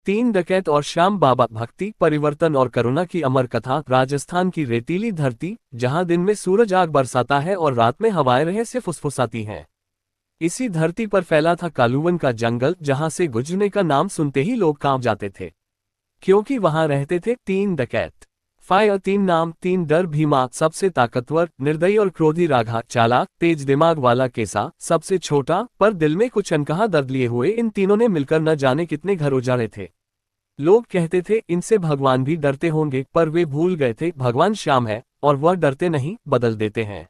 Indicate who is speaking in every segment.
Speaker 1: तीन डकैत और श्याम बाबा। भक्ति, परिवर्तन और करुणा की अमर कथा। राजस्थान की रेतीली धरती, जहां दिन में सूरज आग बरसाता है और रात में हवाएं रहस्य फुसफुसाती हैं। इसी धरती पर फैला था कालूवन का जंगल, जहां से गुजरने का नाम सुनते ही लोग कांप जाते थे, क्योंकि वहां रहते थे तीन डकैत। फायर, तीन नाम, तीन डर। भीमा, सबसे ताकतवर, निर्दयी और क्रोधी। राघा, चालाक, तेज दिमाग वाला। केसा, सबसे छोटा पर दिल में कुछ अनकहा दर्द लिए हुए। इन तीनों ने मिलकर न जाने कितने घर उजाड़े थे। लोग कहते थे इनसे भगवान भी डरते होंगे, पर वे भूल गए थे भगवान श्याम है और वह डरते नहीं, बदल देते हैं।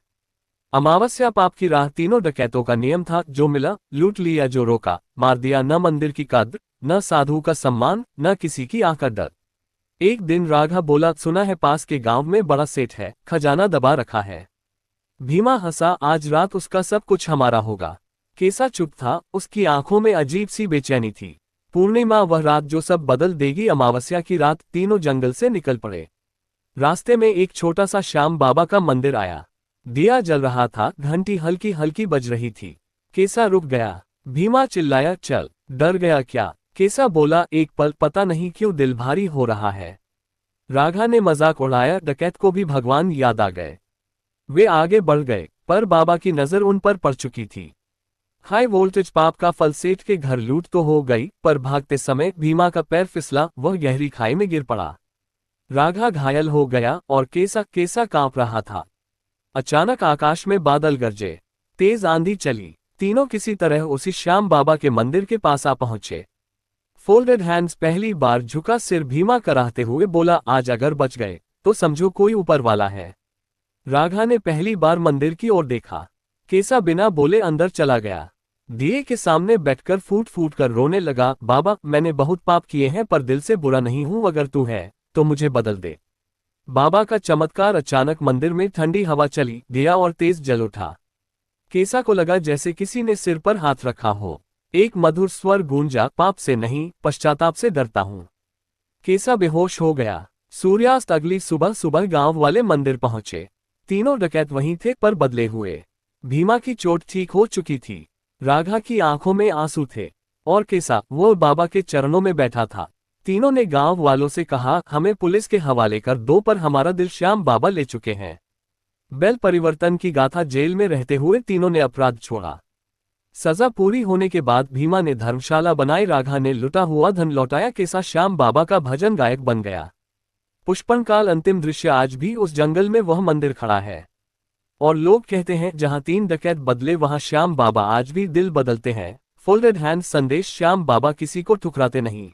Speaker 1: अमावस्या पाप की राह। तीनों डकैतों का नियम था, जो मिला लूट लिया, जो रोका मार दिया। न मंदिर की कद्र, न साधु का सम्मान, न किसी की आंख का डर। एक दिन राघा बोला, सुना है पास के गांव में बड़ा सेठ है, खजाना दबा रखा है। भीमा हंसा, आज रात उसका सब कुछ हमारा होगा। केसा चुप था, उसकी आंखों में अजीब सी बेचैनी थी। पूर्णिमा, वह रात जो सब बदल देगी। अमावस्या की रात तीनों जंगल से निकल पड़े। रास्ते में एक छोटा सा श्याम बाबा का मंदिर आया। दिया जल रहा था, घंटी हल्की हल्की बज रही थी। केसा रुक गया। भीमा चिल्लाया, चल। डर गया क्या? केसा बोला, एक पल, पता नहीं क्यों दिल भारी हो रहा है। राघा ने मजाक उड़ाया, डकैत को भी भगवान याद आ गए। वे आगे बढ़ गए, पर बाबा की नजर उन पर पड़ चुकी थी। हाई वोल्टेज पाप का फल। सेठ के घर लूट तो हो गई, पर भागते समय भीमा का पैर फिसला, वह गहरी खाई में गिर पड़ा। राघा घायल हो गया और केसा कांप रहा था। अचानक आकाश में बादल गरजे, तेज आंधी चली। तीनों किसी तरह उसी श्याम बाबा के मंदिर के पास आ पहुंचे। फोल्डेड हैंड्स, पहली बार झुका सिर। भीमा कराहते हुए बोला, आज अगर बच गए तो समझो कोई ऊपर वाला है। राघा ने पहली बार मंदिर की ओर देखा। केसा बिना बोले अंदर चला गया। दिए के सामने बैठकर फूट फूट कर रोने लगा, बाबा मैंने बहुत पाप किए हैं, पर दिल से बुरा नहीं हूं। अगर तू है तो मुझे बदल दे। बाबा का चमत्कार। अचानक मंदिर में ठंडी हवा चली, दिया और तेज जल उठा। केसा को लगा जैसे किसी ने सिर पर हाथ रखा हो। एक मधुर स्वर गूंजा, पाप से नहीं, पश्चाताप से डरता हूं। केसा बेहोश हो गया। सूर्यास्त। अगली सुबह सुबह गांव वाले मंदिर पहुंचे। तीनों डकैत वहीं थे, पर बदले हुए। भीमा की चोट ठीक हो चुकी थी। राघा की आंखों में आंसू थे, और केसा, वो बाबा के चरणों में बैठा था। तीनों ने गांव वालों से कहा, हमें पुलिस के हवाले कर दो, पर हमारा दिल श्याम बाबा ले चुके हैं। बैल परिवर्तन की गाथा। जेल में रहते हुए तीनों ने अपराध छोड़ा। सजा पूरी होने के बाद भीमा ने धर्मशाला बनाई। राघा ने लुटा हुआ धन लौटाया। केसा श्याम बाबा का भजन गायक बन गया। पुष्पन काल। अंतिम दृश्य। आज भी उस जंगल में वह मंदिर खड़ा है, और लोग कहते हैं जहां तीन डकैत बदले, वहां श्याम बाबा आज भी दिल बदलते हैं। फोल्डेड हैंड संदेश, श्याम बाबा किसी को ठुकराते नहीं।